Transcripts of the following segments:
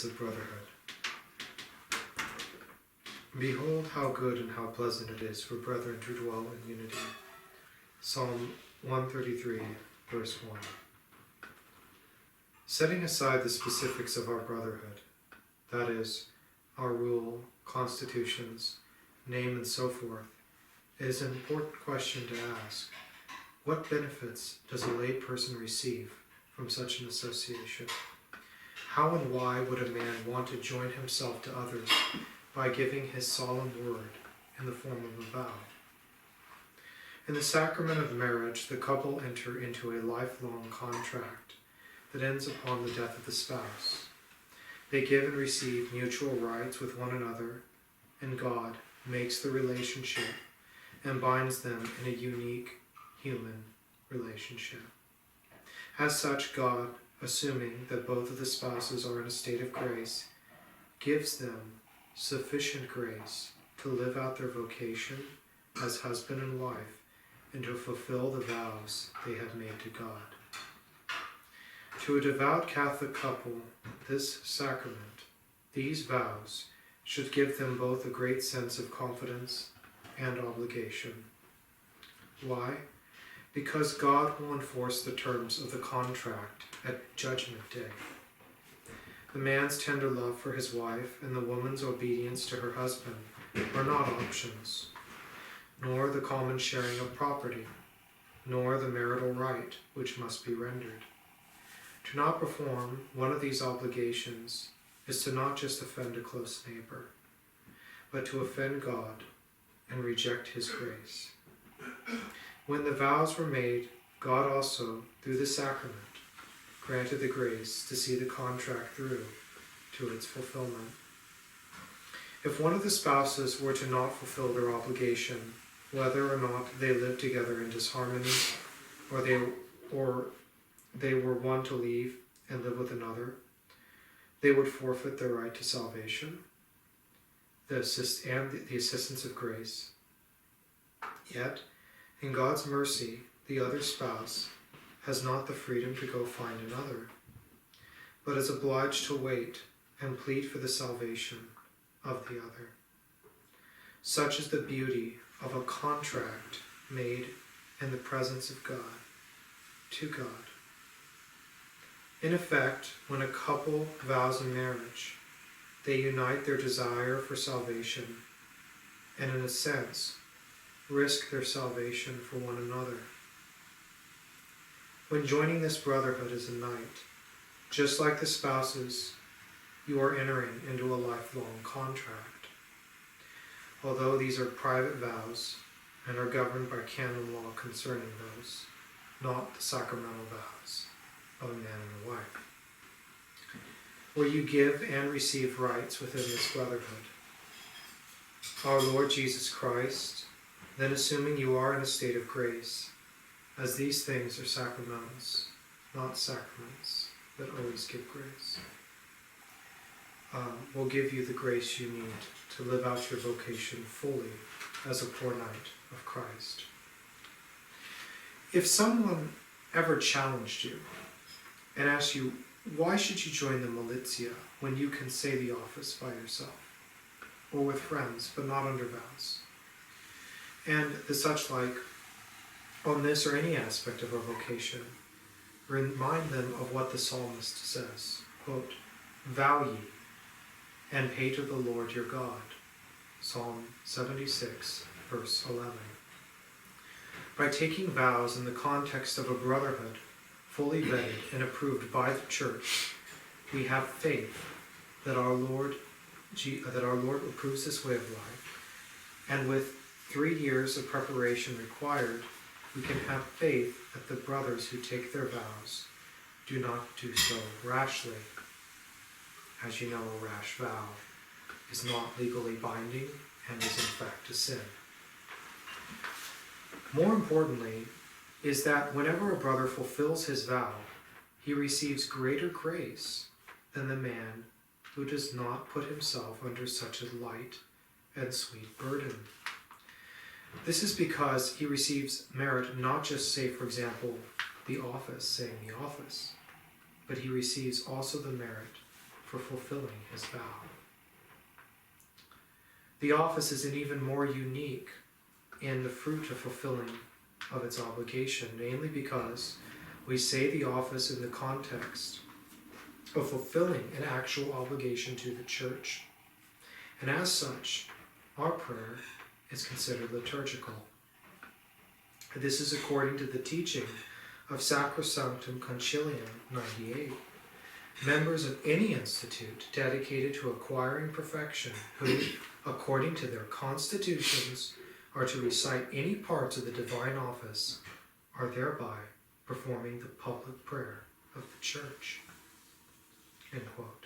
of Brotherhood. Behold how good and how pleasant it is for brethren to dwell in unity. Psalm 133, verse 1. Setting aside the specifics of our brotherhood, that is, our rule, constitutions, name, and so forth, it is an important question to ask. What benefits does a lay person receive from such an association? How and why would a man want to join himself to others by giving his solemn word in the form of a vow? In the sacrament of marriage, the couple enter into a lifelong contract that ends upon the death of the spouse. They give and receive mutual rights with one another, and God makes the relationship and binds them in a unique human relationship. As such, God, assuming that both of the spouses are in a state of grace, gives them sufficient grace to live out their vocation as husband and wife and to fulfill the vows they have made to God. To a devout Catholic couple, this sacrament, these vows, should give them both a great sense of confidence and obligation. Why? Because God will enforce the terms of the contract at Judgment Day. The man's tender love for his wife and the woman's obedience to her husband are not options, nor the common sharing of property, nor the marital right which must be rendered. To not perform one of these obligations is to not just offend a close neighbor, but to offend God and reject his grace. When the vows were made, God also, through the sacrament, granted the grace to see the contract through to its fulfillment. If one of the spouses were to not fulfill their obligation, whether or not they lived together in disharmony, or they were one to leave and live with another, they would forfeit their right to salvation, the assistance of grace. Yet, in God's mercy, the other spouse has not the freedom to go find another, but is obliged to wait and plead for the salvation of the other. Such is the beauty of a contract made in the presence of God, to God. In effect, when a couple vows in marriage, they unite their desire for salvation and, in a sense, risk their salvation for one another. When joining this brotherhood as a knight, just like the spouses, you are entering into a lifelong contract. Although these are private vows and are governed by canon law concerning those, not the sacramental vows of a man and a wife, where you give and receive rights within this brotherhood. Our Lord Jesus Christ, then assuming you are in a state of grace, as these things are sacramentals, not sacraments that always give grace, will give you the grace you need to live out your vocation fully as a poor knight of Christ. If someone ever challenged you and asked you, why should you join the Militia when you can say the office by yourself, or with friends, but not under vows? And the such like, on this or any aspect of our vocation, remind them of what the psalmist says, quote, "Vow ye, and pay to the Lord your God." Psalm 76, verse 11. By taking vows in the context of a brotherhood, fully vetted and approved by the Church, we have faith that our Lord approves this way of life, and with 3 years of preparation required, we can have faith that the brothers who take their vows do not do so rashly. As you know, a rash vow is not legally binding and is in fact a sin. More importantly, is that whenever a brother fulfills his vow, he receives greater grace than the man who does not put himself under such a light and sweet burden. This is because he receives merit not just, say, for example, the office, saying the office, but he receives also the merit for fulfilling his vow. The office is even more unique in the fruit of fulfilling of its obligation, namely because we say the office in the context of fulfilling an actual obligation to the church. And as such, our prayer is considered liturgical. This is according to the teaching of Sacrosanctum Concilium 98. Members of any institute dedicated to acquiring perfection, who, according to their constitutions, are to recite any parts of the divine office, are thereby performing the public prayer of the church. End quote.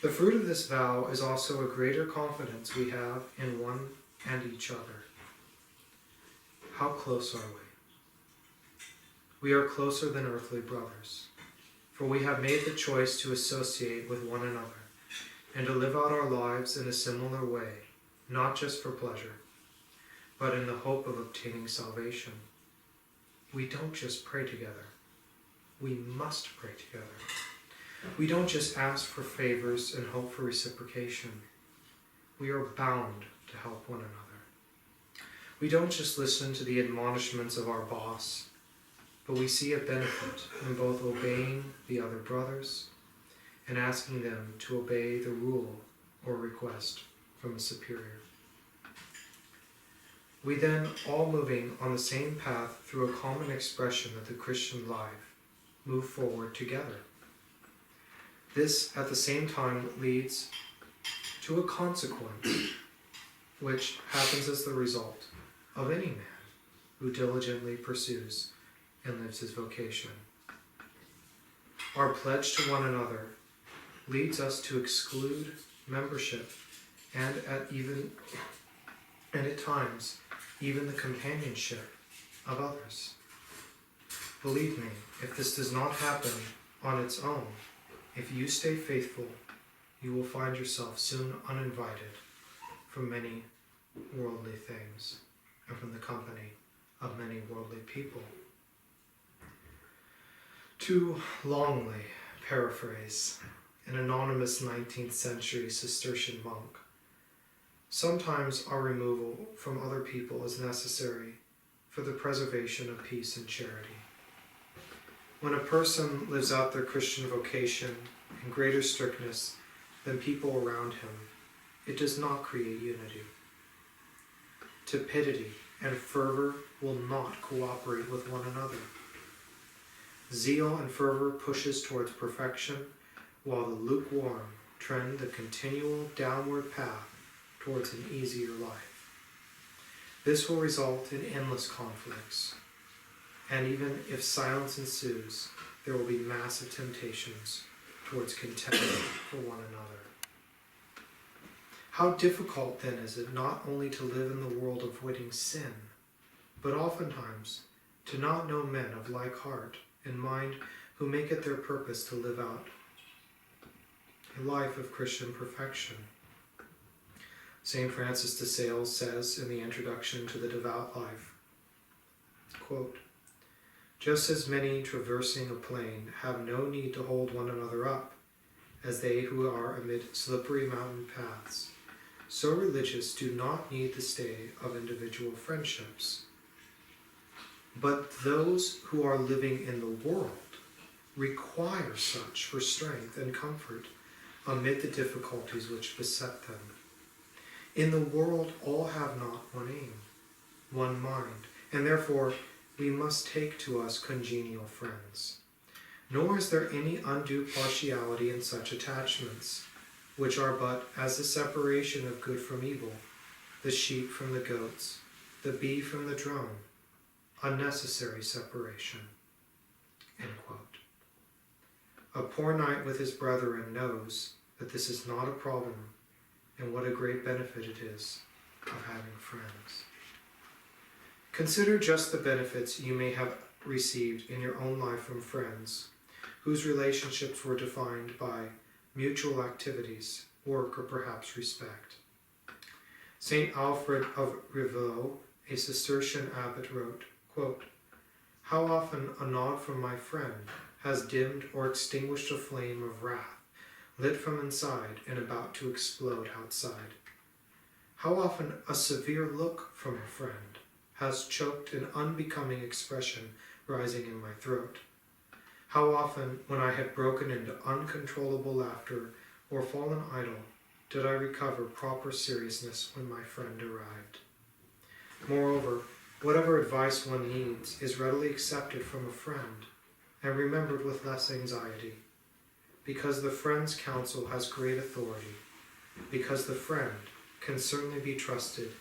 The fruit of this vow is also a greater confidence we have in one and each other. How close are we? We are closer than earthly brothers, for we have made the choice to associate with one another and to live out our lives in a similar way, not just for pleasure, but in the hope of obtaining salvation. We don't just pray together. We must pray together. We don't just ask for favors and hope for reciprocation. We are bound to help one another. We don't just listen to the admonishments of our boss, but we see a benefit in both obeying the other brothers and asking them to obey the rule or request from a superior. We then, all moving on the same path through a common expression of the Christian life, move forward together. This, at the same time, leads to a consequence, which happens as the result of any man who diligently pursues and lives his vocation. Our pledge to one another leads us to exclude membership and at times even the companionship of others. Believe me, if this does not happen on its own, if you stay faithful, you will find yourself soon uninvited from many worldly things and from the company of many worldly people. To Longley paraphrase an anonymous 19th century Cistercian monk, sometimes our removal from other people is necessary for the preservation of peace and charity. When a person lives out their Christian vocation in greater strictness than people around him, it does not create unity. Tepidity and fervor will not cooperate with one another. Zeal and fervor pushes towards perfection, while the lukewarm trend the continual downward path towards an easier life. This will result in endless conflicts, and even if silence ensues, there will be massive temptations towards contempt for one another. How difficult then is it not only to live in the world avoiding sin, but oftentimes to not know men of like heart and mind who make it their purpose to live out a life of Christian perfection. St. Francis de Sales says in the introduction to the Devout Life, quote, "Just as many traversing a plain have no need to hold one another up, as they who are amid slippery mountain paths, so religious do not need the stay of individual friendships. But those who are living in the world require such for strength and comfort amid the difficulties which beset them. In the world all have not one aim, one mind, and therefore we must take to us congenial friends. Nor is there any undue partiality in such attachments, which are but as the separation of good from evil, the sheep from the goats, the bee from the drone, unnecessary separation." End quote. A poor knight with his brethren knows that this is not a problem, and what a great benefit it is of having friends. Consider just the benefits you may have received in your own life from friends, whose relationships were defined by mutual activities, work, or perhaps respect. St. Alfred of Rivaux, a Cistercian abbot, wrote, quote, "How often a nod from my friend has dimmed or extinguished a flame of wrath lit from inside and about to explode outside. How often a severe look from a friend has choked an unbecoming expression rising in my throat. How often, when I had broken into uncontrollable laughter or fallen idle, did I recover proper seriousness when my friend arrived. Moreover, whatever advice one needs is readily accepted from a friend and remembered with less anxiety, because the friend's counsel has great authority, because the friend can certainly be trusted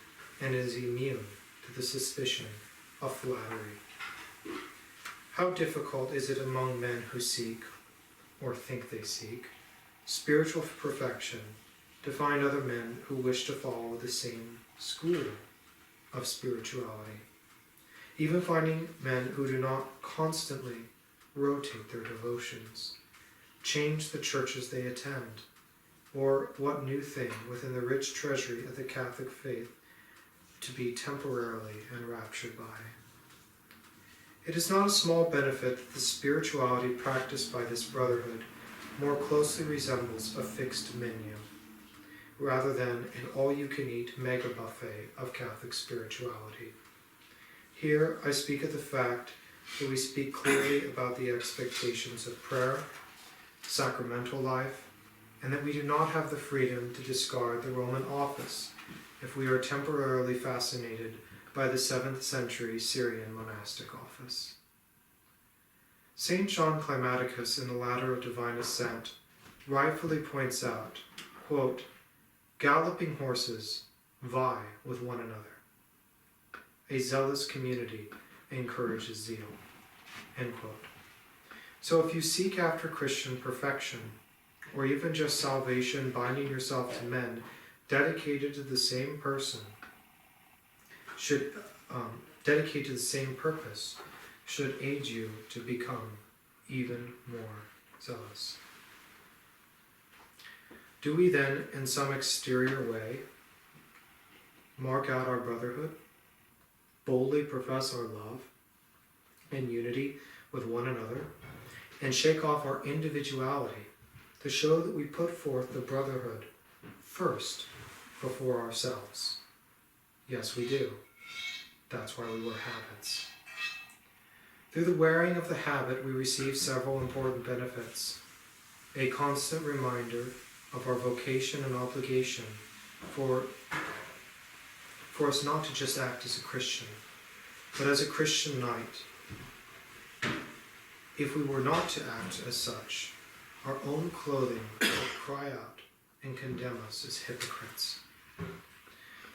and is immune to the suspicion of flattery. How difficult is it among men who seek, or think they seek, spiritual perfection to find other men who wish to follow the same school of spirituality, even finding men who do not constantly rotate their devotions, change the churches they attend, or what new thing within the rich treasury of the Catholic faith to be temporarily enraptured by. It is not a small benefit that the spirituality practiced by this brotherhood more closely resembles a fixed menu, rather than an all-you-can-eat mega buffet of Catholic spirituality. Here I speak of the fact that we speak clearly about the expectations of prayer, sacramental life, and that we do not have the freedom to discard the Roman office if we are temporarily fascinated by the 7th century Syrian monastic office. St. John Climaticus in the Ladder of Divine Ascent rightfully points out, quote, "Galloping horses vie with one another. A zealous community encourages zeal." End quote. So if you seek after Christian perfection, or even just salvation, binding yourself to men dedicated to the same person, dedicated to the same purpose, should aid you to become even more zealous. Do we then, in some exterior way, mark out our brotherhood, boldly profess our love and unity with one another, and shake off our individuality to show that we put forth the brotherhood first before ourselves? Yes, we do. That's why we wear habits. Through the wearing of the habit, we receive several important benefits. A constant reminder of our vocation and obligation for us not to just act as a Christian, but as a Christian knight. If we were not to act as such, our own clothing will cry out and condemn us as hypocrites.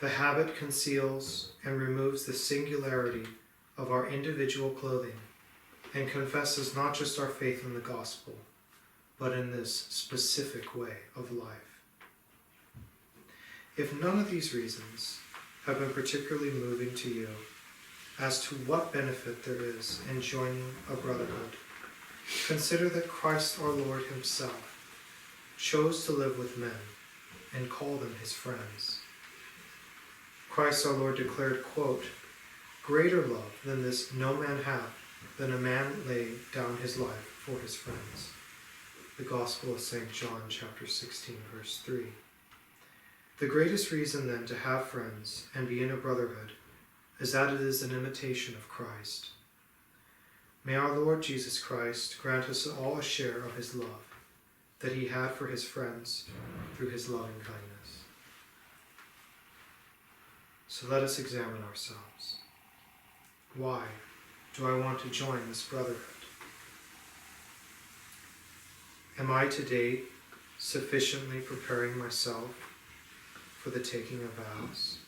The habit conceals and removes the singularity of our individual clothing and confesses not just our faith in the gospel, but in this specific way of life. If none of these reasons have been particularly moving to you as to what benefit there is in joining a brotherhood, consider that Christ our Lord himself chose to live with men and call them his friends. Christ our Lord declared, quote, "Greater love than this no man hath, than a man lay down his life for his friends." The Gospel of St. John, chapter 16, verse 3. The greatest reason then to have friends and be in a brotherhood is that it is an imitation of Christ. May our Lord Jesus Christ grant us all a share of his love that he had for his friends through his loving kindness. So let us examine ourselves. Why do I want to join this brotherhood? Am I today sufficiently preparing myself for the taking of vows?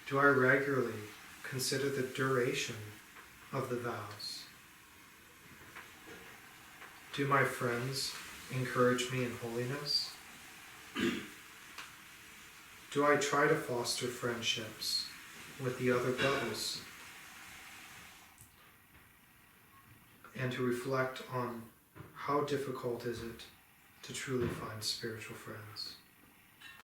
Do I regularly consider the duration of the vows? Do my friends encourage me in holiness? Do I try to foster friendships with the other brothers and to reflect on how difficult is it to truly find spiritual friends?